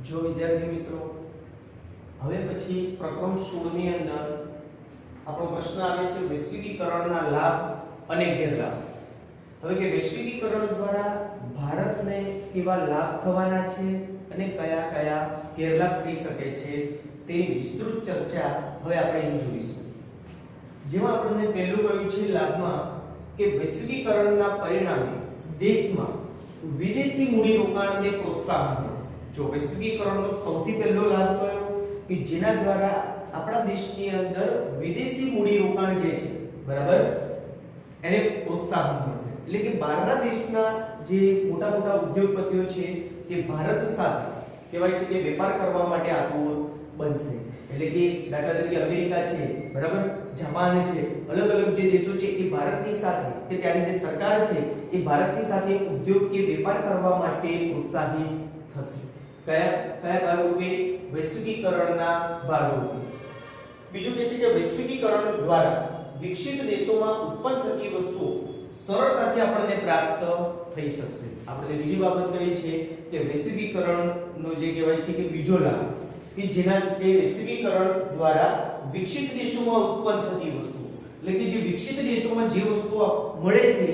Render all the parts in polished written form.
જો વિદ્યાર્થી મિત્રો હવે પછી પ્રકરણ 16 ની અંદર આપણો પ્રશ્ન આવે છે વૈશ્વિકીકરણના લાભ અને ગેરલાભ। હવે કે વૈશ્વિકીકરણ દ્વારા ભારતને કેવા લાભ થવાના છે અને કયા કયા ગેરલાભ થઈ શકે છે તેની વિસ્તૃત ચર્ચા હવે આપણે અહીં જોઈશું। જેમાં આપણને પહેલું કહ્યું છે લાભમાં કે વૈશ્વિકીકરણના પરિણામે દેશમાં વિદેશી મૂડીરોકાણને પ્રોત્સાહન મળશે। जो वैश्विकीकरणનો સૌથી પહેલો લાભ કયો કે જેના દ્વારા આપણા દેશની અંદર વિદેશી મૂડીરોકાણ જે છે બરાબર એને પ્રોત્સાહન મળશે। એટલે કે બહારના દેશના જે મોટા મોટા ઉદ્યોગપતિઓ છે તે ભારત સાથે કહેવાય છે કે વેપાર કરવા માટે આતુર બનશે। એટલે કે દાખલા તરીકે અમેરિકા છે બરાબર જાપાન છે અલગ અલગ જે દેશો છે એ ભારતની સાથે કે ત્યાંની જે સરકાર છે એ ભારતની સાથે ઉદ્યોગ કે વેપાર કરવા માટે પ્રોત્સાહિત થશે। કયા કયા ભાગરૂપે વૈશ્વિકીકરણના ભાગરૂપે। બીજું કે છે કે વૈશ્વિકીકરણ દ્વારા વિકસિત દેશોમાં ઉત્પન્ન થતી વસ્તુઓ સરળતાથી આપણને પ્રાપ્ત થઈ શકશે। આપણે બીજી બાબત કહી છે કે વૈશ્વિકીકરણનો જે કહેવાય છે કે બીજો લાભ કે જેના તે વૈશ્વિકીકરણ દ્વારા વિકસિત દેશોમાં ઉત્પન્ન થતી વસ્તુઓ એટલે કે જે વિકસિત દેશોમાં જે વસ્તુઓ મળે છે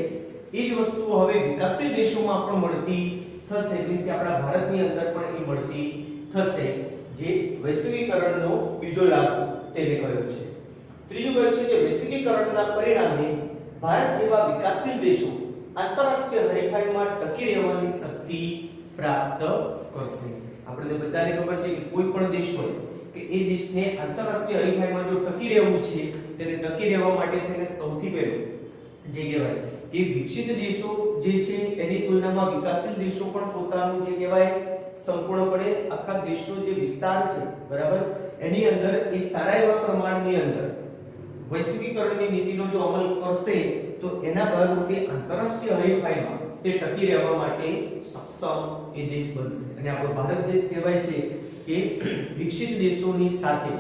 એ જ વસ્તુઓ હવે વિકસિત દેશોમાં પણ મળતી થશે। મીન્સ કે આપણા ભારતની અંદર પણ એ મળતી થશે જે વૈશ્વિકીકરણનો બીજો લાભ તેને કહ્યો છે। ત્રીજું કહ્યું છે કે વૈશ્વિકીકરણના પરિણામે ભારત જેવા વિકાસશીલ દેશો આંતરરાષ્ટ્રીય હરીફાઈમાં ટકી રહેવાની શક્તિ પ્રાપ્ત કરશે। આપણે બધાને ખબર છે કે કોઈ પણ દેશ હોય કે એ દેશને આંતરરાષ્ટ્રીય હરીફાઈમાં જો ટકી રહેવું છે તેને ટકી રહેવા માટે થઈને સૌથી પહેલું જે કહેવાય કે વિકસિત દેશો જે છે એની તુલનામાં વિકાસશીલ દેશો પણ પોતાનું જે કહેવાય સંપૂર્ણપણે આખા દેશનો જે વિસ્તાર છે બરાબર એની અંદર એ સારા એવા પ્રમાણની અંદર વૈશ્વિકીકરણની નીતિનો જો અમલ કરશે તો એના ભાગરૂપે આંતરરાષ્ટ્રીય હરીફાઈમાં તે ટકી રહેવા માટે સક્ષમ એ દેશ બનશે। અને આપણો ભારત દેશ કહેવાય છે કે વિકસિત દેશોની સાથે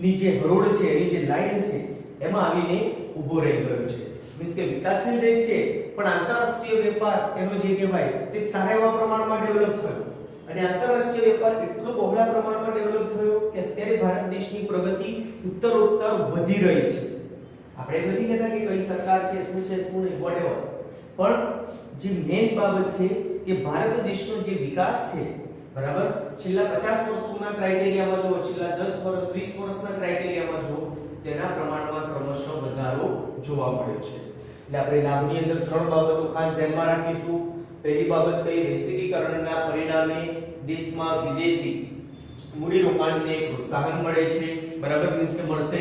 ની જે હરોળ છે એની જે લાઈન છે એમાં આવીને ઊભો રહી ગયો છે। મીન્સ કે વિકાસશીલ દેશ છે પણ આંતરરાષ્ટ્રીય વેપાર એનો જે કહેવાય તે સારા એવા પ્રમાણમાં ડેવલપ થયો અને આંતરરાષ્ટ્રીય વેપાર એટલો બહોળા પ્રમાણમાં ડેવલપ થયો કે અત્યારે ભારત દેશની પ્રગતિ ઉત્તરોત્તર વધી રહી છે। આપણે નથી કહેતા કે કઈ સરકાર છે શું નહીં વોટએવર પણ જે મેઈન બાબત છે કે ભારત દેશનો જે વિકાસ છે બરાબર છેલ્લા 50 વર્ષોના ક્રાઇટેરિયામાં જો છેલ્લા 10 વર્ષ 20 વર્ષના ક્રાઇટેરિયામાં જો તેના પ્રમાણમાં ક્રમશઃ વધારો જોવા મળ્યો છે। એટલે આપણે લાભની અંદર ત્રણ બાબતો ખાસ ધ્યાનમાં રાખીશું। પહેલી બાબત કઈ વૈશ્વિકીકરણના પરિણામે દેશમાં વિદેશી મૂડીરોકાણને પ્રોત્સાહન મળે છે બરાબર મીન્સ કે મળશે।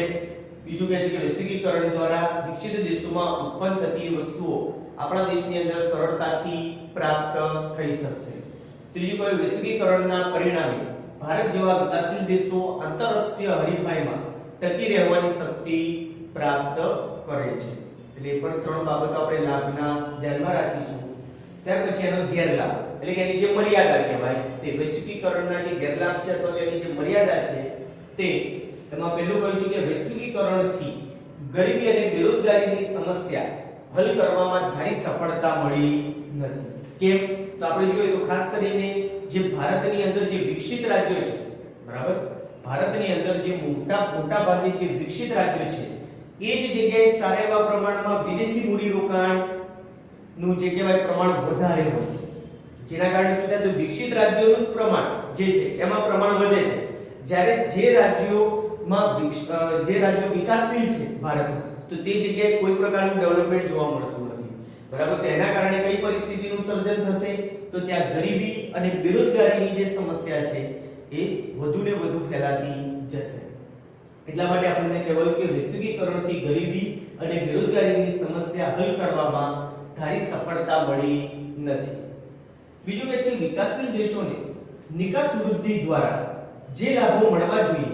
બીજું કહે છે કે વૈશ્વિકીકરણ દ્વારા વિકસિત દેશોમાં ઉત્પન્ન થતી વસ્તુઓ આપણા દેશની અંદર સરળતાથી પ્રાપ્ત થઈ શકશે। ત્રીજું કહ્યું વૈશ્વિકીકરણના પરિણામે ભારત જેવા વિકાસશીલ દેશો આંતરરાષ્ટ્રીય હરીફાઈમાં ટકી રહેવાની શક્તિ પ્રાપ્ત કરે છે। એટલે એ પણ ત્રણ બાબતો આપણે લાભના ધ્યાનમાં રાખીશું। ત્યાર પછી એનો ગેરલાભ એટલે કે એની જે મર્યાદા કહેવાય તે વૈશ્વિકીકરણના જે ગેરલાભ છે અથવા એની જે મર્યાદા છે તે એમાં પહેલું કહ્યું છે કે વૈશ્વિકીકરણથી ગરીબી અને બેરોજગારીની સમસ્યા હલ કરવામાં ધારી સફળતા મળી નથી। કેમ તો આપણે જોઈએ તો ખાસ કરીને જે ભારતની અંદર જે વિકસિત રાજ્યો છે બરાબર ભારતની અંદર જે મોટા ભાગે જે વિકસિત રાજ્યો છે એ જ જગ્યાએ સારા એવા પ્રમાણમાં વિદેશી મૂડીરોકાણ નું જે કહેવાય પ્રમાણ વધારે હોય છે જેના કારણે શું થાય તો વિકસિત રાજ્યોનું પ્રમાણ જે છે એમાં પ્રમાણ વધે છે જ્યારે જે રાજ્યો વિકાસશીલ છે ભારતમાં તો તે જગ્યાએ કોઈ પ્રકારનું ડેવલપમેન્ટ જોવા મળતું નથી બરાબર। તો એના કારણે કઈ પરિસ્થિતિનું સર્જન થશે તો ત્યાં ગરીબી અને બેરોજગારીની જે સમસ્યા છે એ વધુ ને વધુ ફેલાતી જશે। એટલા માટે આપણને કહેવાયું કે વૈશ્વિકીકરણથી ગરીબી અને બેરોજગારીની સમસ્યા હલ કરવામાં ધારી સફળતા મળી નથી। બીજું કે છે વિકાસશીલ દેશોને નિકાસ વૃદ્ધિ દ્વારા જે લાભો મળવા જોઈએ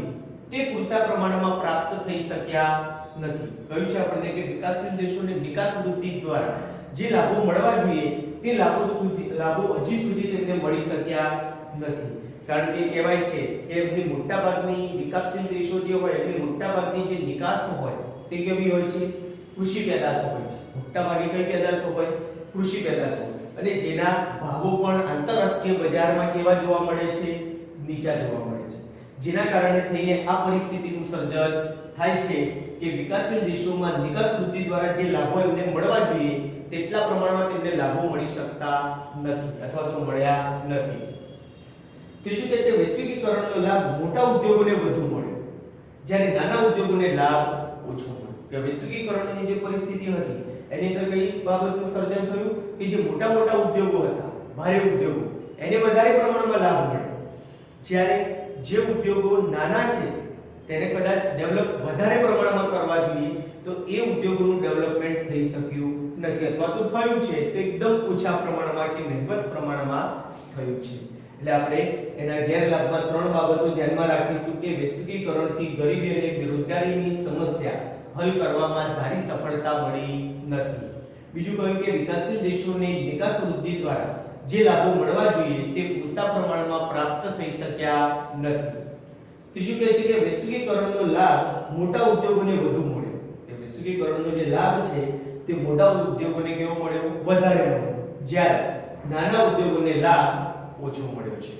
તે પૂરતા પ્રમાણમાં પ્રાપ્ત થઈ શક્યા નથી। કહ્યું છે આપણને કે વિકાસશીલ દેશોને નિકાસ વૃદ્ધિ દ્વારા જે લાભો મળવા જોઈએ તે લાભો હજી સુધી તેમને મળી શક્યા નથી। કારણ કે કહેવાય છે કે એમની મોટાભાગની વિકાસશીલ દેશો જે હોય એમની મોટાભાગની જે નિકાસ હોય તે કેવી હોય છે કૃષિ પેદાશો હોય છે। મોટાભાગે કઈ પેદાશો હોય કૃષિ પેદાશો અને જેના ભાવો પણ આંતરરાષ્ટ્રીય બજારમાં કેવા જોવા મળે છે, નીચા જોવા મળે છે, જેના કારણે થઈને આ પરિસ્થિતિનું સર્જન થાય છે કે વિકાસશીલ દેશોમાં નિકાસ વૃદ્ધિ દ્વારા જે લાભો એમને મળવા જોઈએ તેટલા પ્રમાણમાં તેમને લાભો મળી શકતા નથી અથવા તો મળ્યા નથી. ત્રીજું કે છે વૈશ્વિકીકરણનો લાભ મોટા ઉદ્યોગોને વધુ મળ્યો, જ્યારે નાના ઉદ્યોગોને લાભ ઓછો મળ્યો. કે વૈશ્વિકીકરણની જે પરિસ્થિતિ હતી એની અંદર કઈ બાબતનું સર્જન થયું કે જે મોટા મોટા ઉદ્યોગો હતા, ભારે ઉદ્યોગો, એને વધારે પ્રમાણમાં લાભ મળ્યો, જ્યારે જે ઉદ્યોગો નાના છે તેને કદાચ ડેવલપ વધારે પ્રમાણમાં કરવા જોઈએ તો એ ઉદ્યોગોનું ડેવલપમેન્ટ થઈ શક્યું નથી અથવા તો થયું છે તો એકદમ ઓછા પ્રમાણમાં કે નહિવત પ્રમાણમાં થયું છે. એટલે આપણે એના ગેરલાભમાં ત્રણ બાબતો ધ્યાનમાં રાખીશું કે વૈશ્વિકીકરણથી ગરીબી અને બેરોજગારીની સમસ્યા હલ કરવામાં ધારી સફળતા મળી નથી. બીજું કહ્યું કે વિકાસશીલ દેશોને નિકાસ વૃદ્ધિ દ્વારા જે લાભો મળવા જોઈએ તે પૂરતા પ્રમાણમાં પ્રાપ્ત થઈ શક્યા નથી. ત્રીજું કહે છે કે વૈશ્વિકીકરણનો લાભ મોટા ઉદ્યોગોને વધુ મળ્યો, કે વૈશ્વિકીકરણનો જે લાભ છે તે મોટા ઉદ્યોગોને કેવો મળ્યો, વધારે મળ્યો, જ્યારે નાના ઉદ્યોગોને લાભ ઓછો મળ્યો છે.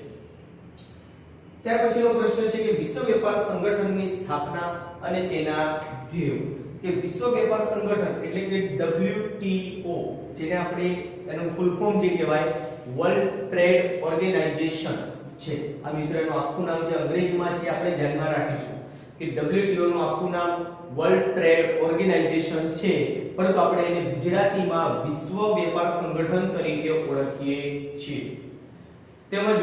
ત્યાર પછીનો પ્રશ્ન છે કે વિશ્વ વેપાર સંગઠનની સ્થાપના અને તેના ધ્યેયો. કે વિશ્વ વેપાર સંગઠન એટલે કે WTO, જેને આપણે એનું ફૂલ ફોર્મ જે કહેવાય વર્લ્ડ ટ્રેડ ઓર્ગેનાઇઝેશન છે. આ મિત્રો એનું આખું નામ જે અંગ્રેજીમાં છે આપણે ધ્યાનમાં રાખીશું કે WTO નું આખું નામ વર્લ્ડ ટ્રેડ ઓર્ગેનાઇઝેશન છે, પરંતુ આપણે એને ગુજરાતીમાં વિશ્વ વેપાર સંગઠન તરીકે ઓળખીએ છીએ. તેમજ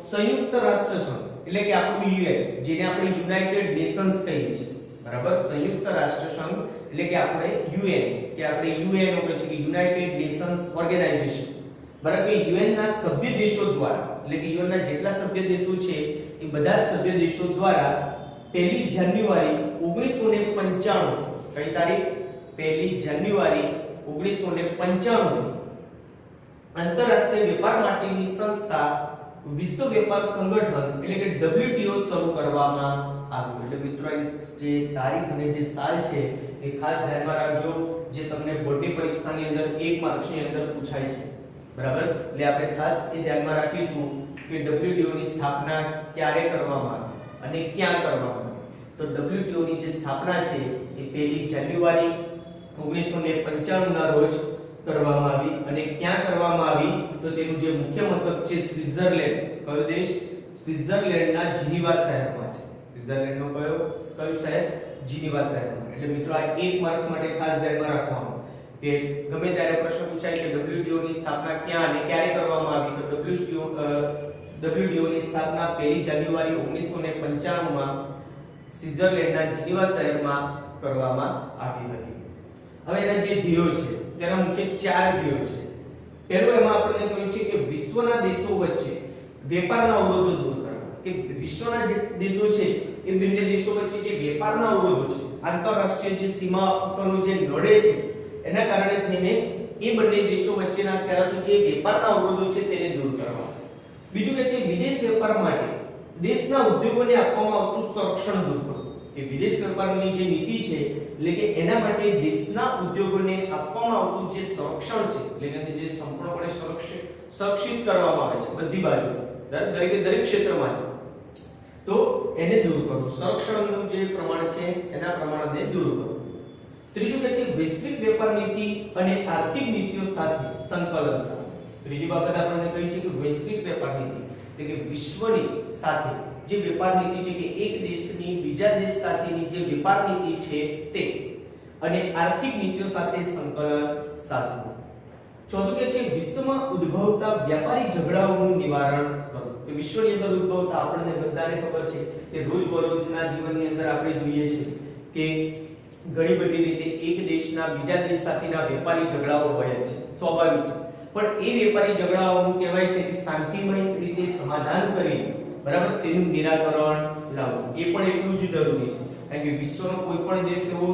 સંયુક્ત રાષ્ટ્ર સંઘ એટલે કે આપણું UN, જેને આપણે યુનાઇટેડ નેશન્સ કહીએ છીએ, બરાબર. સંયુક્ત રાષ્ટ્ર સંઘ એટલે કે આપણે UN, કે આપણે UN કહે છે કે યુનાઇટેડ નેશન્સ ઓર્ગેનાઇઝેશન, બરાબર. કે UN ના સભ્ય દેશો દ્વારા એટલે કે UN ના જેટલા સભ્ય દેશો છે એ બધા જ સભ્ય દેશો દ્વારા 1 જાન્યુઆરી 1995 કઈ તારીખ 1 જાન્યુઆરી 1995 આંતરરાષ્ટ્રીય વેપાર માટેની સંસ્થા વિશ્વ વેપાર સંગઠન એટલે કે WTO શરૂ કરવામાં આવ્યું. એટલે મિત્રો જે તારીખ અને જે સાલ છે એ ખાસ ધ્યાનમાં રાખજો, જે તમને બોર્ડની પરીક્ષાની અંદર 1 માર્ક્સની અંદર પૂછાય છે, બરાબર. એટલે આપણે ખાસ એ ધ્યાનમાં રાખીશું કે WTO ની સ્થાપના ક્યારે કરવામાં આવી અને ક્યાં કરવામાં આવી. તો WTO ની જે સ્થાપના છે એ 1 જાન્યુઆરી 1995 ના રોજ કરવામાં આવી અને ક્યાં કરવામાં આવી તો તેનું જે મુખ્ય મથક છે સ્વિટ્ઝરલેન્ડ, કયો દેશ, સ્વિટ્ઝરલેન્ડના જીનીવા શહેરમાં છે. સ્વિટ્ઝરલેન્ડનો કયો શહેર, જીનીવા શહેરમાં. એટલે મિત્રો આ 1 માર્ક્સ માટે ખાસ ધ્યાનમાં રાખવાનું કે ગમે ત્યારે પ્રશ્ન પૂછાય કે WTO ની સ્થાપના ક્યાં અને ક્યારે કરવામાં આવી, તો WTO ની સ્થાપના 1 જાન્યુઆરી 1995 માં સ્વિટ્ઝરલેન્ડના જીનીવા શહેરમાં કરવામાં આવી હતી. હવે એના જે ધ્યેયો છે તેના મુખ્ય 4 ધ્યેયો છે. પહેલું એમાં આપણે કહ્યું છે કે વિશ્વના દેશો વચ્ચે વેપારના અવરોધો દૂર કરવા. કે વિશ્વના જે દેશો છે એ બંને દેશો વચ્ચે જે વેપારના અવરોધો છે, આંતરરાષ્ટ્રીય જે સીમાઓનો જે નડે છે એના કારણે થઈને એ બંને દેશો વચ્ચેના પહેલા જે વેપારના અવરોધો છે તેને દૂર કરવા. બીજું કે છે વિદેશ વેપાર માટે દેશના ઉદ્યોગોને આપવામાં આવતું સંરક્ષણ દૂર કરવું. કે વિદેશ વેપારની જે નીતિ છે એટલે કે એના માટે દેશના ઉદ્યોગોને આપવામાં આવતું જે સંરક્ષણ છે એટલે કે જે સંપૂર્ણપણે સુરક્ષિત કરવામાં આવે છે બધી બાજુ દરેક ક્ષેત્રમાં, તો એને દૂર કરવું. સંરક્ષણનું જે પ્રમાણ છે એના પ્રમાણને દૂર કરવું. ત્રીજું કે છે વૈશ્વિક વેપાર નીતિ અને આર્થિક નીતિઓ સાથે સંકલન સાધવું. ત્રીજી બાબત આપણે કહી છે કે વૈશ્વિક વેપાર નીતિ એટલે કે વિશ્વની સાથે જે વેપાર નીતિ છે કે એક દેશની બીજા દેશ સાથેની જે વેપાર નીતિ છે તે અને આર્થિક નીતિઓ સાથે સંકલન સાધવું. ચોથું કે છે વિશ્વમાં ઉદ્ભવતા વ્યાપારી ઝઘડાઓનું નિવારણ કરવું. કે વિશ્વની અંદર ઉદ્ભવતા આપણને બધાને ખબર છે કે રોજબરોજના જીવનની અંદર આપણે જોઈએ છે કે ઘણી બધી રીતે એક દેશના બીજા દેશ સાથેના વેપારી ઝઘડાઓ હોય છે, સ્વાભાવિક છે. પણ એ વેપારી ઝઘડાઓનું કહેવાય છે કે શાંતિમય રીતે સમાધાન કરી બરાબર તેનું નિરાકરણ લાવવું. એ પણ એટલું જ જરૂરી છે, કારણ કે વિશ્વનો કોઈ પણ દેશ એવો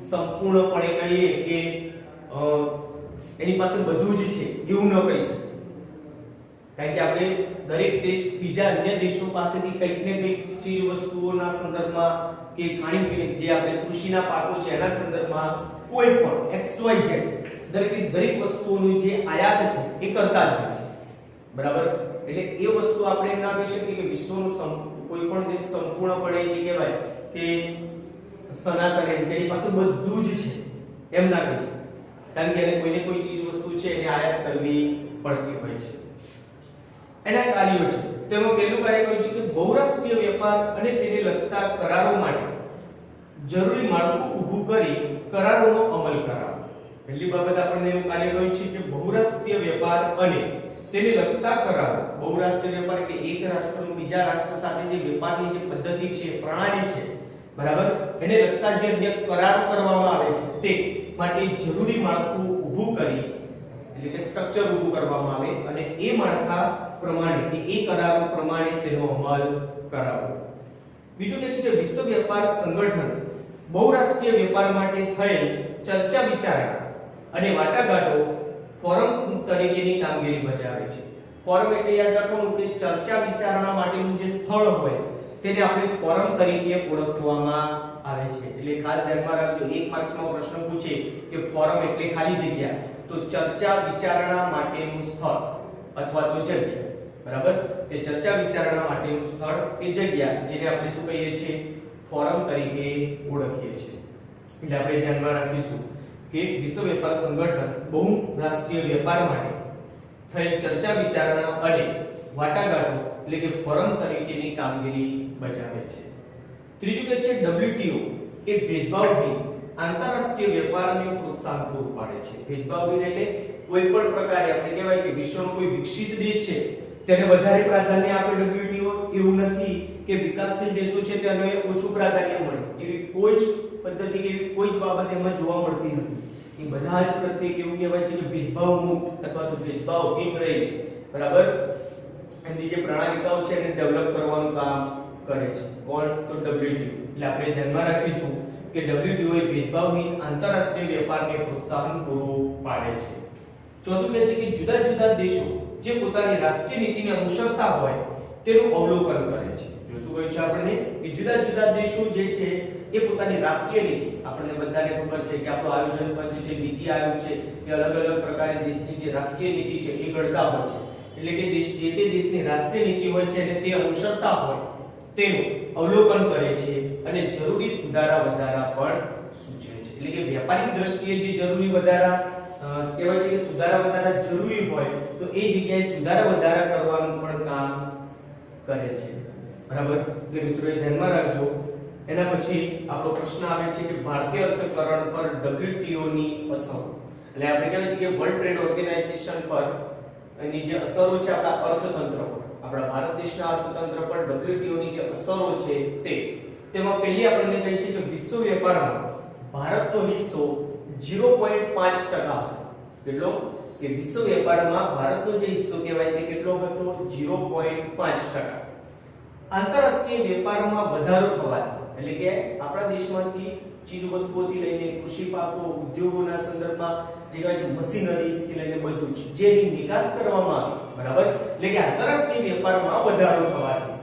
સંપૂર્ણપણે કહીએ કે એની પાસે બધું જ છે એવું ન કહી શકીએ, કારણ કે આપણે દરેક દેશ બીજા અન્ય દેશો પાસેથી કંઈક ને કંઈક ચીજ વસ્તુઓના સંદર્ભમાં કે ખાણીપીણી જે આપણે કૃષિના પાકો છે એના સંદર્ભમાં કોઈ પણ XYZ દરેક વસ્તુઓનું જે આયાત છે એ કરતા જ હોય છે, બરાબર. એટલે એ વસ્તુ આપણે એમ ના કહી શકીએ કે વિશ્વનું કોઈ પણ દેશ સંપૂર્ણપણે જે કહેવાય કે સનાતન એમ કે એની પાસે બધું જ છે એમ ના કહી શકીએ, કારણ કે એને કોઈને કોઈ ચીજ વસ્તુ છે એને આયાત કરવી પડતી હોય છે. એના કાર્યો છે, તેમાં પહેલું કાર્ય કહ્યું છે કે બહુરાષ્ટ્રીય વેપાર અને તેને લગતા કરારો માટે જરૂરી માળખું ઊભું કરી કરારોનો અમલ કરાવવો. પહેલી બાબત આપણને એવું કાર્ય કહ્યું છે કે બહુરાષ્ટ્રીય વેપાર અને તેને લગતા કરારો. બહુરાષ્ટ્રીય વેપાર એટલે એક રાષ્ટ્રનો બીજા રાષ્ટ્ર સાથે જે વેપારની જે પદ્ધતિ છે, પ્રણાલી છે, બરાબર, એને લગતા જે અન્ય કરાર કરવામાં આવે છે તે માટે જરૂરી માળખું ઊભું કરી, એટલે કે સ્ટ્રક્ચર ઊભું કરવામાં આવે અને એ માળખા પ્રમાણે કે એ કરારો પ્રમાણે તેનો અમલ કરાવવો. બીજું કે છે કે વિશ્વ વેપાર સંગઠન બહુરાષ્ટ્રીય વેપાર માટે થયેલ ચર્ચા વિચારણા અને વાટાઘાટો ફોરમ તરીકેની કામગીરી બજાવે છે. ફોરમ એટલે યાદ રાખવાનું કે ચર્ચા વિચારણા માટેનું જે સ્થળ હોય તેને આપણે ફોરમ તરીકે ઓળખવામાં આવે છે. એટલે ખાસ ધ્યાનમાં રાખજો, એક માર્ક્સમાં પ્રશ્ન પૂછે કે ફોરમ એટલે ખાલી જગ્યા, તો ચર્ચા વિચારણા માટેનું સ્થળ અથવા તો જગ્યા, બરાબર. તે ચર્ચા વિચારણા માટેનું સ્થળ એ જગ્યા જેને આપણે શું કહીએ છીએ, ફોરમ તરીકે ઓળખીએ છીએ. એટલે આપણે ધ્યાનમાં રાખીશું કે વિશ્વ વેપાર સંગઠન બહુરાષ્ટ્રીય વેપાર માટે થઈ ચર્ચા વિચારણા અને વાટાઘાટો એટલે કે ફોરમ તરીકેની કામગીરી બજાવે છે. ત્રીજું કે છે WTO એ ભેદભાવહીન આંતરરાષ્ટ્રીય વેપારને પ્રોત્સાહન પૂરું પાડે છે. ભેદભાવહીન એટલે કોઈ પણ પ્રકારે આપણે કહેવાય કે વિશ્વનો કોઈ વિકસિત દેશ છે તેને વધારે પ્રાધાન્ય આપે WTO, એવું નથી કે વિકાસશીલ દેશો છે તેને ઓછું પ્રાધાન્ય મળે, એવી કોઈ જ પદ્ધતિ કે એવી કોઈ જ બાબત એમાં જોવા મળતી નથી. એ બધા જ પ્રત્યે કેવું કહેવાય છે કે ભેદભાવ મુક્ત અથવા તો ભેદભાવહીન રહી, બરાબર, એની જે પ્રણાલિકાઓ છે એને ડેવલપ કરવાનું કામ કરે છે. કોણ? તો WTO. એટલે આપણે ધ્યાનમાં રાખીશું કે WTO એ ભેદભાવહીન આંતરરાષ્ટ્રીય વેપારને પ્રોત્સાહન પૂરું પાડે છે. ચોથું કહે છે કે જુદા જુદા દેશો જે પોતાની રાષ્ટ્રીય નીતિને અનુસરતા હોય તેનું અવલોકન કરે છે. જો શું કહ્યું છે આપણને કે જુદા જુદા દેશો જે છે એ પોતાની રાષ્ટ્રીય નીતિ, આપણને બધાને ખબર છે કે આપણો આયોજન પંચ છે, નીતિ આયોગ છે, એ અલગ અલગ પ્રકારે દેશની જે રાષ્ટ્રીય નીતિ છે એ ઘડતા હોય છે. એટલે કે દેશ જે તે દેશની રાષ્ટ્રીય નીતિ હોય છે અને તે અનુસરતા હોય તેનું અવલોકન કરે છે અને જરૂરી સુધારા વધારા પણ સૂચવે છે. એટલે કે વ્યાપારિક દ્રષ્ટિએ જે જરૂરી વધારા કહેવાય છે કે સુધારા વધારા જરૂરી હોય તો એ જગ્યાએ સુધારા વધારા કરવાનું પણ કામ કરે છે, બરાબર. એટલે મિત્રો ધ્યાનમાં રાખજો. એના પછી આપણો પ્રશ્ન આવે છે કે ભારતીય અર્થકરણ પર WTO ની અસર. એટલે આપણે કહેવાય છે કે વર્લ્ડ ટ્રેડ ઓર્ગેનાઇઝેશન પર એની જે અસરો છે આપણા અર્થતંત્ર પર, આપણા ભારત દેશના અર્થતંત્ર પર WTO ની જે અસરો છે તેમાં પહેલી આપણને કહે છે કે વિશ્વ વેપારમાં ભારતનો હિસ્સો 0.5% કેટલો કે વિશ્વ વેપારમાં ભારતનો જે હિસ્સો કહેવાય તે કેટલો હતો? 0.5%. આંતરરાષ્ટ્રીય વેપારમાં વધારો થવાથી, એટલે કે આપણા દેશમાંથી ચીજ વસ્તુઓથી લઈને કૃષિ પાકો, ઉદ્યોગોના સંદર્ભમાં જે કહેવાય છે મશીનરીથી લઈને બધું જ જેની નિકાસ કરવામાં આવે, બરાબર. એટલે કે આંતરરાષ્ટ્રીય વેપારમાં વધારો થવાથી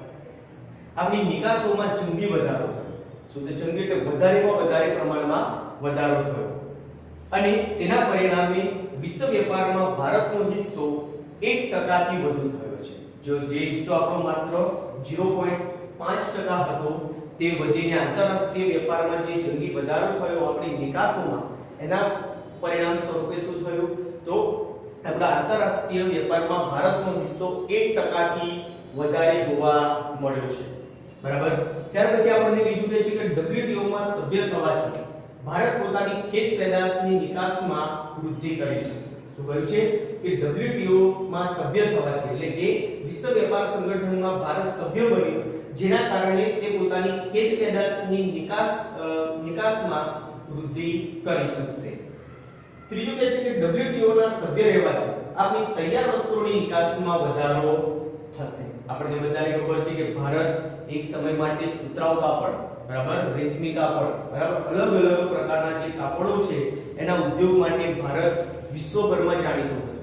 આપણી નિકાસોમાં જંગી વધારો થયો. શું તે જંગી એટલે વધારેમાં વધારે પ્રમાણમાં વધારો થયો અને તેના પરિણામે વિશ્વ વેપારમાં ભારતનો હિસ્સો 1% થી વધુ થયો છે. જે હિસ્સો આપણો માત્ર 0.5% હતો તે વધીને આંતરરાષ્ટ્રીય વેપારમાં જે જંગી વધારો થયો આપણી નિકાસોમાં, એના પરિણામ સ્વરૂપે શું થયું? તો આપણા આંતરરાષ્ટ્રીય વેપારમાં ભારતનો હિસ્સો 1% થી વધારે જોવા મળ્યો છે, બરાબર. ત્યાર પછી આપણને બીજું કહે છે કે WTO માં સભ્ય થવાથી ભારત પોતાની ખેત પેદાશની નિકાસમાં વૃદ્ધિ કરી શકશે. શું કહ્યું છે કે WTO માં સભ્ય થવાથી, એટલે કે વિશ્વ વેપાર સંગઠનમાં ભારત સભ્ય બન્યું જેના કારણે તે પોતાની ખેત પેદાશની નિકાસમાં વૃદ્ધિ કરી શકશે. ત્રીજું કહે છે કે WTO ના સભ્ય રહેવાથી આપણી તૈયાર વસ્તુઓની નિકાસમાં વધારો થશે. આપણને બધાને ખબર છે કે ભારત એક સમય માટે સુતરાઉ કાપડ, બરાબર, રેશમી કાપડ, બરાબર, અલગ અલગ પ્રકારના જે કાપડો છે એના ઉદ્યોગ માટે ભારત વિશ્વભરમાં જાણીતું હતું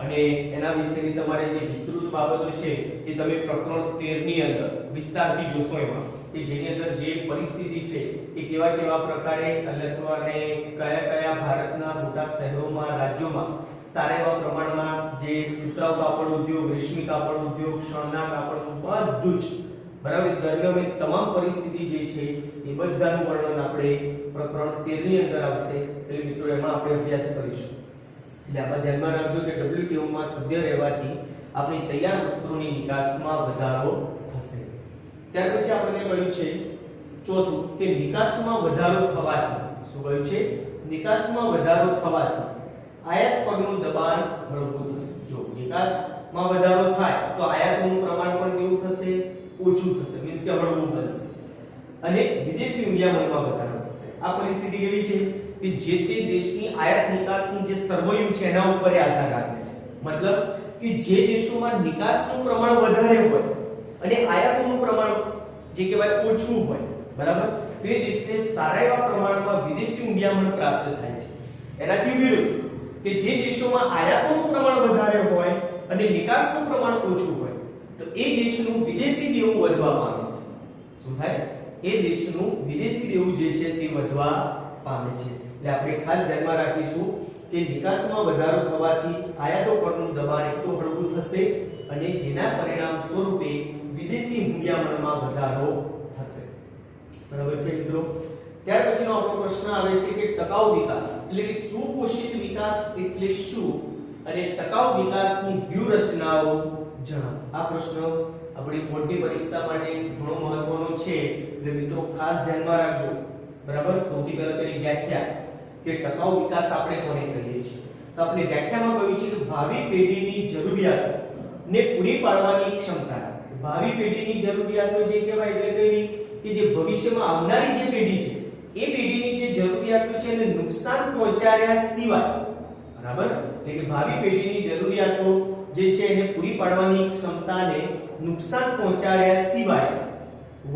અને એના વિશેની તમારે જે વિસ્તૃત બાબતો છે એ તમે પ્રકરણ 13 ની અંદર વિસ્તારથી જોશો. એમાં કે જેની અંદર જે પરિસ્થિતિ છે કે કેવા કેવા પ્રકારે અથવા ને કયા કયા ભારતના મોટા શહેરોમાં રાજ્યોમાં સારા એવા પ્રમાણમાં જે સુતરાઉ કાપડ ઉદ્યોગ, રેશમી કાપડ ઉદ્યોગ, શણના કાપડનું બધું જ બરાબર દરમિયાન તમામ પરિસ્થિતિ જે છે એ બધાનું વર્ણન આપણે પ્રકરણ 13 ની અંદર આવશે એટલે મિત્રો એમાં આપણે અભ્યાસ કરીશું. એટલે આપણે ધ્યાનમાં રાખજો કે WTO માં સભ્ય રહેવાથી આપણી તૈયાર વસ્તુઓની નિકાસમાં વધારો થશે. ત્યાર પછી આપણે કહ્યું છે ચોથું કે નિકાસમાં વધારો થવાથી શું કહ્યું છે? નિકાસમાં વધારો થવાથી આયાત પરનું દબાણ હળવું થશે. જો નિકાસમાં વધારો થાય તો આયાતોનું પ્રમાણ પણ કેવું થશે? ઓછું થશે, મીન્સ કે હળવું બનશે અને વિદેશી મૂલ્યમાં વધારો થશે. આ પરિસ્થિતિ કેવી છે કે જે તે દેશની આયાત નિકાસનું જે સરવૈયું છે એના ઉપર આધાર રાખે છે. મતલબ કે જે દેશોમાં નિકાસનું પ્રમાણ વધારે હોય અને આયાતોનું પ્રમાણ જે કહેવાય ઓછું હોય બરાબર તે દેશને સારા એવા પ્રમાણમાં વિદેશી મૂલ્યમાં પ્રાપ્ત થાય છે. એનાથી વિરુદ્ધ કે જે દેશોમાં આયાતોનું પ્રમાણ વધારે હોય અને નિકાસનું પ્રમાણ ઓછું હોય તો એ દેશનું વિદેશી દેવું વધવા પામે છે. શું થાય? એ દેશનું વિદેશી દેવું જે છે તે વધવા પામે છે. એટલે આપણે ખાસ ધ્યાનમાં રાખીશું કે નિકાસમાં વધારો થવાથી આયાતો પરનું દબાણ એક તો હળવું થશે અને જેના પરિણામ સ્વરૂપે વિદેશી મૂલ્યમાં વધારો થશે. બરાબર છે મિત્રો? ત્યાર પછીનો આપણો પ્રશ્ન આવે છે કે ટકાઉ વિકાસ એટલે કે સુપોષિત વિકાસ એટલે શું અને ટકાઉ વિકાસની વ્યૂહરચનાઓ જણાવો. આ પ્રશ્ન આપણી બોર્ડની પરીક્ષા માટે ઘણો મહત્વનો છે એટલે મિત્રો ખાસ ધ્યાનમાં રાખજો. બરાબર? સૌથી પહેલા તેની વ્યાખ્યા કે ટકાઉ વિકાસ આપણે કોને કહીએ છીએ? તો આપણે વ્યાખ્યામાં કહ્યું છે કે ભાવિ પેઢીની જરૂરિયાતો ને પૂરી પાડવાની ક્ષમતા. ભાવિ પેઢીની જરૂરિયાતો જે કહેવાય એટલે કઈ કે જે ભવિષ્યમાં આવનારી જે પેઢી છે એ પેઢીની જે જરૂરિયાતો છે એને નુકસાન પહોંચાડ્યા સિવાય બરાબર એટલે કે ભાવિ પેઢીની જરૂરિયાતો જે છે એને પૂરી પાડવાની ક્ષમતાને નુકસાન પહોંચાડ્યા સિવાય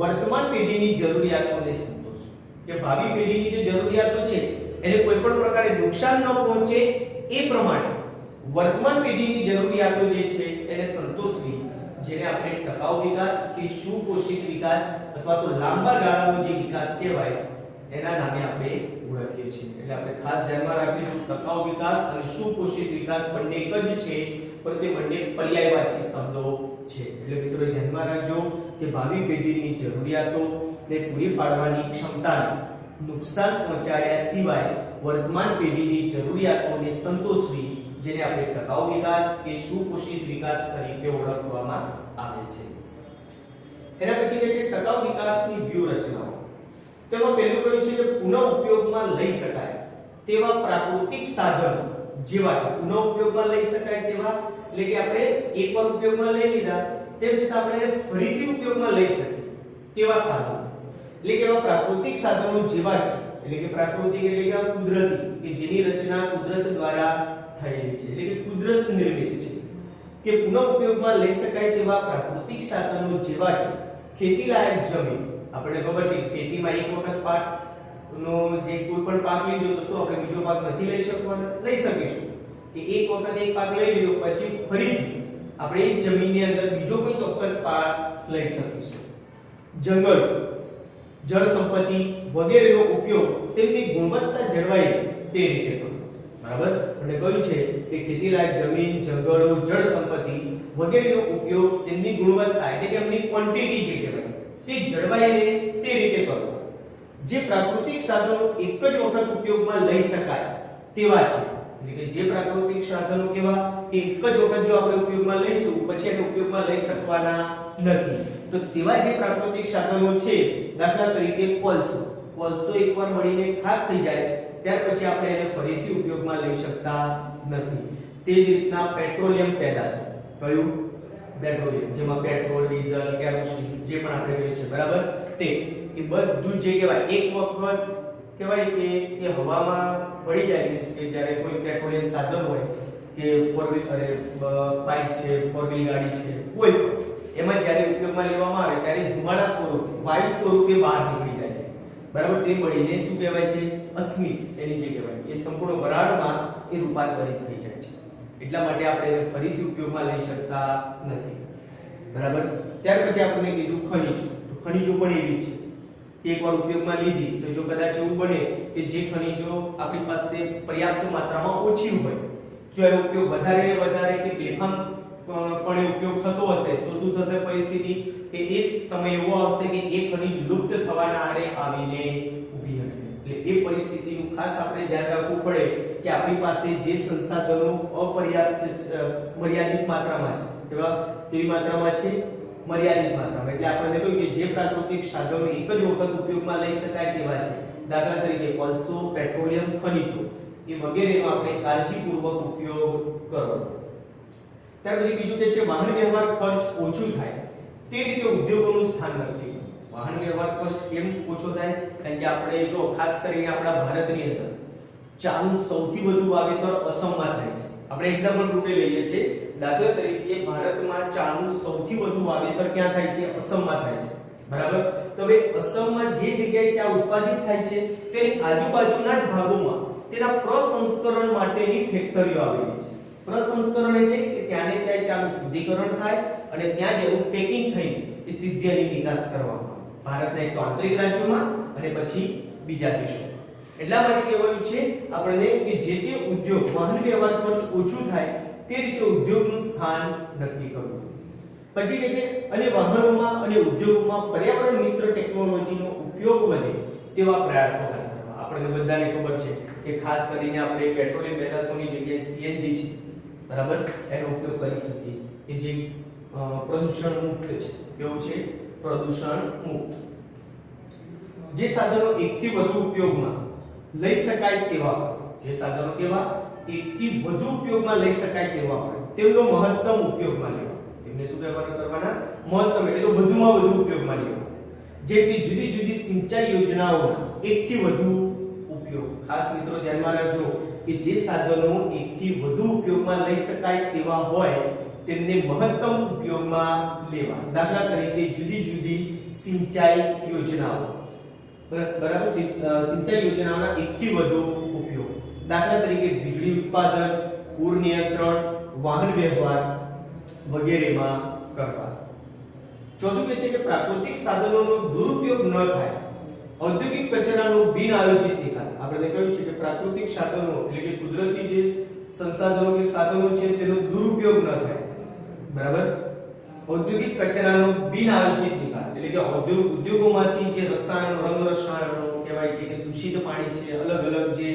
વર્તમાન પેઢીની જરૂરિયાતોને સંતોષ. કે ભાવિ પેઢીની જે જરૂરિયાતો છે એને કોઈ પણ પ્રકારે નુકસાન ન પહોંચે એ પ્રમાણે વર્તમાન પેઢીની જરૂરિયાતો જે છે એને સંતોષવી જેને આપણે ટકાઉ વિકાસ કે સુપોષિત વિકાસ અથવા તો લાંબા ગાળાનો જે વિકાસ કહેવાય એના નામે આપણે ઓળખીએ છીએ. એટલે આપણે ખાસ ધ્યાનમાં રાખીશું ટકાઉ વિકાસ અને સુપોષિત વિકાસ બંને એક જ છે પણ તે બંને પર્યાયવાચી શબ્દો છે. એટલે મિત્રો ધ્યાનમાં રાખજો કે ભાવિ પેઢીની જરૂરિયાતોને પૂરી પાડવાની ક્ષમતાને નુકસાન પહોંચાડ્યા સિવાય વર્તમાન પેઢીની જરૂરિયાતોને સંતોષવી જેને આપણે ટકાઉ વિકાસ કે સુપોષિત વિકાસ તરીકે ઓળખવામાં આવે છે. એના પછી છે ટકાઉ વિકાસની વ્યૂહરચનાઓ. તેમાં પહેલું કહ્યું છે કે પુનઃ ઉપયોગમાં લઈ શકાય તેવા પ્રાકૃતિક સાધનો જેવા પુનઃ ઉપયોગમાં લઈ શકાય તેવા એટલે કે આપણે એકવાર ઉપયોગમાં લઈ લીધા તેમ છતાં આપણે ફરીથી ઉપયોગમાં લઈ શકીએ તેવા સાધનો એટલે કે એવા પ્રાકૃતિક સાધનો જેવા એટલે કે પ્રાકૃતિક એટલે કે કુદરતી કે જેની રચના કુદરત દ્વારા થયેલી છે એટલે કે કુદરત નિર્મિત છે કે પુનઃ ઉપયોગમાં લઈ શકાય તેવા પ્રાકૃતિક સાધનો જેવા કે ખેતી લાયક જમીન. આપણે ખબર છે ખેતીમાં એક વખત પાકનો જે કોઈ પણ પાક લીધો તો શું આપણે બીજો પાક નથી લઈ શકવાનો? લઈ શકીશું કે એક વખત એક પાક લઈ લીધો પછી ફરીથી આપણે એ જમીનની અંદર બીજો કોઈ ચોક્કસ પાક લઈ શકીશું. જંગલ, જળ સંપત્તિ વગેરેનો ઉપયોગ તેમની ગુણવત્તા જળવાય તે રીતે કરવો. બરાબર? અને કહ્યું છે કે ખેતીલાયક જમીન, જંગલો, જળ સંપત્તિ વગેરેનો ઉપયોગ તેમની ગુણવત્તા એટલે કે એમની ક્વોન્ટિટી જે કહેવાય તે જળવાય તે રીતે કરવો. જે પ્રાકૃતિક સાધનો એક જ વખત ઉપયોગમાં લઈ શકાય તેવા છે. એટલે કે જે પ્રાકૃતિક સાધનો કેવા કે એક જ વખત જો આપણે ઉપયોગમાં લઈશું પછી એને ઉપયોગમાં લઈ શકવાના નથી તો તેવા જે પ્રાકૃતિક સાધનો છે દાખલા તરીકે કોલસો એકવાર બળીને ખાક થઈ જાય ત્યાર પછી આપણે એને ફરીથી ઉપયોગમાં લઈ શકતા નથી. તે જ રીતના પેટ્રોલિયમ પેદાશો. કયું? પેટ્રોલિયમ, જેમાં પેટ્રોલ, ડીઝલ, કેરોસીન જે પણ આપણે કહીએ છીએ બરાબર તે એ બધું જે કહેવાય એક વખત કહેવાય કે એ હવામાં પડી જાય કે જ્યારે કોઈ પેટ્રોલિયમ સાધન હોય કે ફોર વ્હીલ બાઇક છે, ફોર વ્હીલ ગાડી છે કોઈ એમાં જ્યારે ઉપયોગમાં લેવામાં આવે ત્યારે ધુમાડા સ્વરૂપે વાયુ સ્વરૂપે બહાર નીકળી જાય છે બરાબર. તે મળીને શું કહેવાય છે? અસ્મિત એની જે કહેવાય એ સંપૂર્ણ વરાળમાં એ રૂપાંતરિત થઈ જાય છે. એટલા માટે આપણે એને ફરીથી ઉપયોગમાં લઈ શકતા નથી. બરાબર? ત્યાર પછી આપણે કીધું ખનિજો. તો ખનિજો પણ એવી છે કે એકવાર ઉપયોગમાં લીધી તો જો કદાચ એવું બને કે જે ખનિજો આપણી પાસે પર્યાપ્ત માત્રામાં ઓછી હોય, જો એનો ઉપયોગ વધારે ને વધારે કે બેફામ પણ ઉપયોગ થતો હશે તો શું થશે પરિસ્થિતિ કે એ સમય એવો આવશે કે એ ખનિજ લુપ્ત થવાના આરે આવીને ઊભી હશે। એટલે એ પરિસ્થિતિનું ખાસ આપણે ધ્યાન રાખવું પડે કે આપણી પાસે જે સંસાધનો અપર્યાપ્ત મર્યાદિત માત્રામાં છે, કેવી માત્રામાં છે? મર્યાદિત માત્રામાં। એટલે આપણે કહ્યું કે જે પ્રાકૃતિક સાધનો એક જ વખત ઉપયોગમાં લઈ શકાય તેવા છે, દાખલા તરીકે કોલસો, પેટ્રોલિયમ, ખનિજો એ વગેરેનો આપણે કાળજીપૂર્વક ઉપયોગ કરવો। ત્યાર પછી બીજું કે છે વાહન વ્યવહાર ખર્ચ ઓછું થાય તે રીતે ઉદ્યોગોનું સ્થાન નક્કી કરવું। વાહન વ્યવહાર ખર્ચ કેમ ઓછો થાય? કારણ કે આપણે જો ખાસ કરીને આપણા ભારતની અંદર ચાનું સૌથી વધુ વાવેતર અસમમાં થાય છે। આપણે એક્ઝામ્પલ રૂપે લઈએ છીએ, દાખલા તરીકે ભારતમાં ચાનું સૌથી વધુ વાવેતર ક્યાં થાય છે? અસમમાં થાય છે, બરાબર? તો હવે અસમમાં જે જગ્યાએ ચા ઉત્પાદિત થાય છે તેની આજુબાજુના જ ભાગોમાં તેના પ્રસંસ્કરણ માટેની ફેક્ટરીઓ આવેલી છે। પ્રસંસ્કરણ એટલે કે ત્યાંને ત્યાં ચાનું શુદ્ધિકરણ થાય અને ત્યાં જ એનું પેકિંગ થઈને એ સીધી એની નિકાસ કરવામાં આવે ભારતના એક તો આંતરિક રાજ્યોમાં અને પછી બીજા દેશોમાં। એટલા માટે કહેવાયું છે આપણને કે જે તે ઉદ્યોગ વાહન વ્યવહાર ખર્ચ ઓછું થાય તે રીતે ઉદ્યોગનું સ્થાન નક્કી કરવું। પછી કે છે અને વાહનોમાં અને ઉદ્યોગોમાં પર્યાવરણ મિત્ર ટેકનોલોજીનો ઉપયોગ વધે તેવા પ્રયાસો હાથ ધરવા। આપણને બધાને ખબર છે કે ખાસ કરીને આપણે પેટ્રોલિયમ પેદાશોની જગ્યાએ સીએનજી છે, બરાબર, એનો ઉપયોગ કરી શકીએ કે જે પ્રદૂષણ મુક્ત છે। કેવું છે? પ્રદૂષણ મુક્ત। જે સાધનો એકથી વધુ ઉપયોગમાં લઈ શકાય તેવા હોય, જે સાધનો કેવા એકથી વધુ ઉપયોગમાં લઈ શકાય તેવા હોય તેમનો મહત્તમ ઉપયોગમાં લેવા। તેમને શું કરવાના? મહત્તમ એટલે તો વધુમાં વધુ ઉપયોગમાં લેવા। જે કે જુદી જુદી સિંચાઈ યોજનાઓના એકથી વધુ ઉપયોગ। ખાસ મિત્રો ધ્યાનમાં રાખજો કે જે સાધનો એકથી વધુ ઉપયોગમાં લઈ શકાય તેવા હોય તેમને મહત્તમ ઉપયોગમાં લેવા। દાખલા તરીકે જુદી જુદી સિંચાઈ યોજનાઓ, બરાબર, સિંચાઈ યોજનાઓના એકથી વધુ ઉપયોગ, દાખલા તરીકે વીજળી ઉત્પાદન, પૂર નિયંત્રણ, વાહન વ્યવહાર વગેરેમાં કરવા। ચોથું કહે છે કે પ્રાકૃતિક સાધનોનો દુરુપયોગ ન થાય, ઔદ્યોગિક કચરાનો બિનઆયોજિત નિકાલ। આપણે કહ્યું છે કે પ્રાકૃતિક સાધનો એટલે કે કુદરતી જે સંસાધનો કે સાધનો છે તેનો દુરુપયોગ ન થાય, બરાબર। ઔદ્યોગિક કચરાનો બિનઆયોજિત નિકાલ એટલે કે ઉદ્યોગોમાંથી જે રસાયણો, રંગ રસાયણો કહેવાય છે કે દૂષિત પાણી છે, અલગ અલગ જે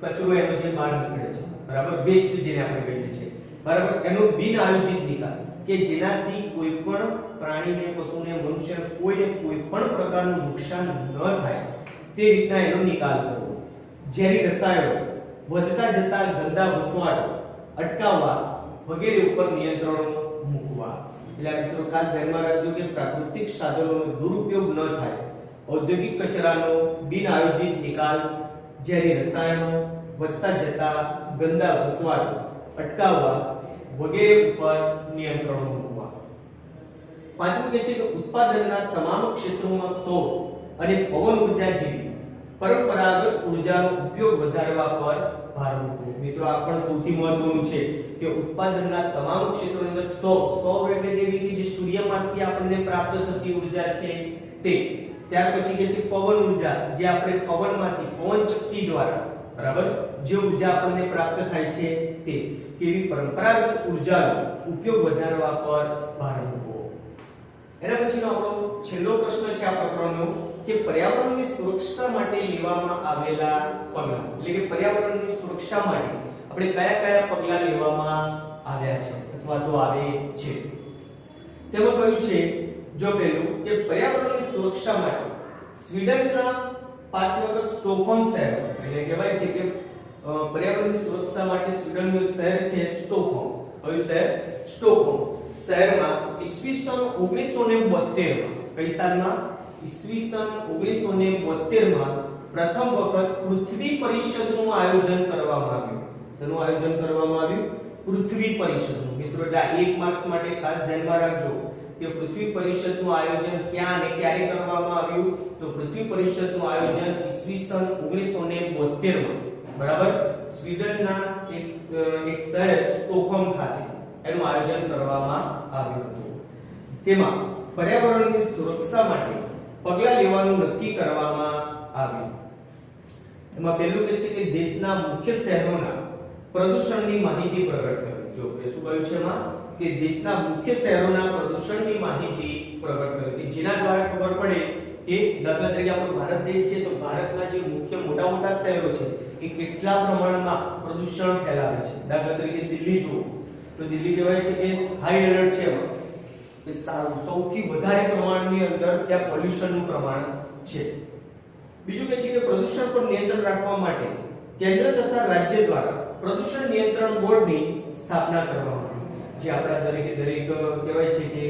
કચરો એનો જે બહાર નીકળે છે, બરાબર, વેસ્ટ જેને આપણે કહીએ છીએ, બરાબર, એનો બિનઆયોજિત નિકાલ કે જેનાથી કોઈ પણ પ્રાણીને, પશુને, મનુષ્યને કોઈ પણ પ્રકારનું નુકસાન ન થાય તે રીતના એનો નિકાલ કરવો। ઝેરી રસાયણો, વધતા જતા ગંદા વસવાટો અટકાવવા વગેરે ઉપર નિયંત્રણો મૂકવા। એટલે મિત્રો ખાસ ધ્યાનમાં રાખજો કે પ્રાકૃતિક સાધનોનો દુરુપયોગ ન થાય, ઔદ્યોગિક કચરાનો બિનઆયોજિત નિકાલ, ઝેરી રસાયણો, વધતા જતા ગંદા વસવાટો અટકાવવા વગેરે ઉપર નિયંત્રણો મૂકવા। પાંચમું કહે છે કે ઉત્પાદનના તમામ ક્ષેત્રોમાં સૌર અને પવન ઉર્જા જેવી પરંપરાગત ઉર્જાનો ઉપયોગ વધારવા પર ભાર મૂકવો। મિત્રો આ પણ સૌથી મહત્વનું છે કે ઉત્પાદનના તમામ ક્ષેત્રોની અંદર સૌર એટલે કેવી કે જે સૂર્યમાંથી આપણને પ્રાપ્ત થતી ઉર્જા છે તે, ત્યાર પછી કે છે પવન ઉર્જા જે આપણે પવનમાંથી પવન શક્તિ દ્વારા, બરાબર, જે ઉર્જા આપણને પ્રાપ્ત થાય છે તે, કેવી પરંપરાગત ઉર્જાનો ઉપયોગ વધારવા પર ભાર મૂકવો। એના પછીનો આપણો છેલ્લો પ્રશ્ન છે આ પ્રકરણનો કે પર્યાવરણની સુરક્ષા માટે લેવામાં આવેલા પગલાં, એટલે કે પર્યાવરણની સુરક્ષા માટે આપણે કયા કયા પગલાં લેવામાં આવ્યા છે અથવા તો આવે છે। તેમાં કહ્યું છે જો પહેલું કે પર્યાવરણની સુરક્ષા માટે સ્વીડનના પાર્ટનર સ્ટોકહોમ શહેર, એટલે કહેવાય છે કે પર્યાવરણની સુરક્ષા માટે સ્વીડનનું એક શહેર છે સ્ટોકહોમ। કયું શહેર? સ્ટોકહોમ શહેરમાં ઈસવીસન 1972 કઈ સાલમાં? ઈસવીસન 1972 માં પ્રથમ વખત પૃથ્વી પરિષદનું આયોજન કરવામાં આવ્યું। તેનું આયોજન કરવામાં આવ્યું પૃથ્વી પરિષદનું। મિત્રો એટલે 1 માર્ક્સ માટે ખાસ ધ્યાનમાં રાખજો કે પૃથ્વી પરિષદનું આયોજન ક્યાં અને ક્યારે કરવામાં આવ્યું? તો પૃથ્વી પરિષદનું આયોજન ઈસવીસન 1972 માં, બરાબર, સ્વીડનના એક શહેર સ્ટોકહોમ ખાતે એનું આયોજન કરવામાં આવ્યું હતું। તેમાં પર્યાવરણની સુરક્ષા માટે પગલાં લેવાનું નક્કી કરવામાં આવ્યું. એમાં પહેલું કહે છે કે દેશના મુખ્ય શહેરોના પ્રદૂષણની માહિતી પ્રગટ કરવી. જો કે શું કહ્યું છે એમાં કે દેશના મુખ્ય શહેરોના પ્રદૂષણની માહિતી પ્રગટ કરવી કે જેના દ્વારા ખબર પડે કે દાખલા તરીકે આપણો ભારત દેશ છે તો ભારતના જે મુખ્ય મોટા મોટા શહેરો છે એ કેટલા પ્રમાણમાં પ્રદૂષણ ફેલાવે છે. દાખલા તરીકે દિલ્હી જુઓ તો દિલ્હી કહેવાય છે કે હાઈ એલર્ટ છે એમાં કે સૌથી વધારે પ્રમાણની અંદર ત્યાં પોલ્યુશનનું પ્રમાણ છે. બીજું કહે છે કે પ્રદૂષણ પર નિયંત્રણ રાખવા માટે કેન્દ્ર તથા રાજ્ય દ્વારા પ્રદૂષણ નિયંત્રણ બોર્ડની સ્થાપના કરવામાં આવી. જે આપણા દરેક કહેવાય છે કે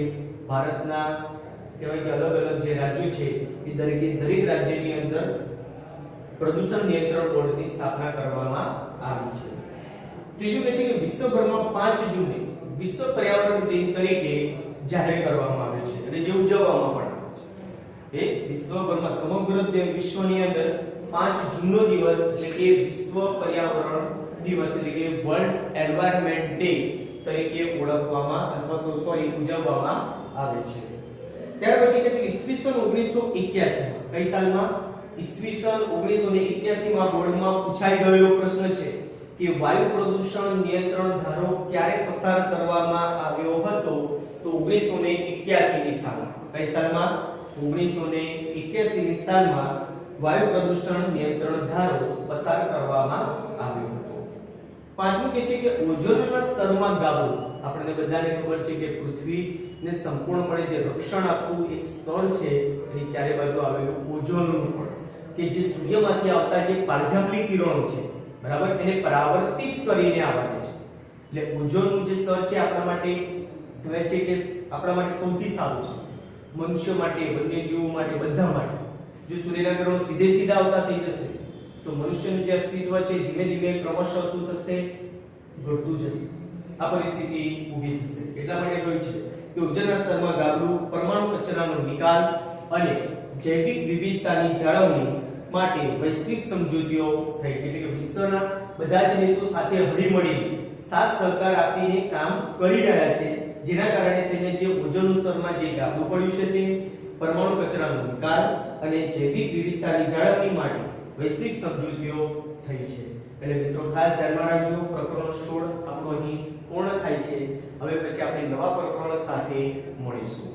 ભારતના કહેવાય કે અલગ અલગ જે રાજ્યો છે એ દરેક રાજ્યની અંદર પ્રદૂષણ નિયંત્રણ બોર્ડની સ્થાપના કરવામાં આવી છે. ત્રીજું કહે છે કે વિશ્વભરમાં 5 જૂને વિશ્વ પર્યાવરણ દિન તરીકે જાહેર કરવામાં આવે છે અને જે ઉજવવામાં પણ આવે છે. એ વિશ્વભરમાં સમગ્ર વિશ્વની અંદર 5 જૂનનો દિવસ એટલે કે વિશ્વ પર્યાવરણ દિવસ એટલે કે વર્લ્ડ એન્વાયરમેન્ટ ડે તરીકે ઓળખવામાં અથવા તો ઉજવવામાં આવે છે. ત્યાર પછી કે ઈસવીસન 1981 કઈ સાલમાં ઈસવીસન 1981 માં બોર્ડમાં પૂછાઈ ગયેલો પ્રશ્ન છે કે વાયુ પ્રદૂષણ નિયંત્રણ ધારો ક્યારે પસાર કરવામાં આવ્યો હતો તો 1981 ની સાલમાં. કઈ સાલમાં 1981 ની સાલમાં વાયુ પ્રદૂષણ નિયંત્રણ ધારો પસાર કરવામાં આવ્યો હતો. પાંચમું કહે છે કે ઓઝોનના સ્તરમાં ગાબડું. આપણને બધાને ખબર છે કે પૃથ્વીને સંપૂર્ણપણે જે રક્ષણ આપતું એક સ્તર છે એની ચારે બાજુ આવેલું ઓઝોનનું પડ કે જે સૂર્યમાંથી આવતા જે પારજાંબલી કિરણો છે બરાબર એને પરાવર્તિત કરીને આવે છે. એટલે ઓઝોનનું જે સ્તર છે આપણા માટે કહેવાય છે કે આપણા માટે સૌથી સારું છે. મનુષ્ય માટે, વન્યજીવો માટે, બધા માટે. જો સૂર્યના કિરણો સીધા આવતા થઈ જશે તો મનુષ્યનું જે અસ્તિત્વ છે ધીમે ધીમે ક્રમશઃ શું થશે? ઘટતું જશે. આ પરિસ્થિતિ ઊભી થશે. એટલા માટે કહ્યું છે કે ઓઝોનના સ્તરમાં ગાબડું, પરમાણુ કચરાનો નિકાલ અને જૈવિક વિવિધતાની જાળવણી માટે વૈશ્વિક સમજૂતીઓ થઈ છે. એટલે કે વિશ્વના બધા જ દેશો સાથે હળીમળીને સાથ સહકાર આપીને કામ કરી રહ્યા છે જેના કારણે થઈને જે ઓઝોનના સ્તરમાં જે ગાબડું પડ્યું છે તે પરમાણુ કચરાનો નિકાલ અને જૈવિક વિવિધતાની જાળવણી માટે વૈશ્વિક સમજૂતીઓ થઈ છે. એટલે મિત્રો ખાસ ધ્યાનમાં રાખજો. પ્રકરણ 16 આપણું અહીં પૂર્ણ થાય છે. હવે પછી આપણે નવા પ્રકરણ સાથે મળીશું.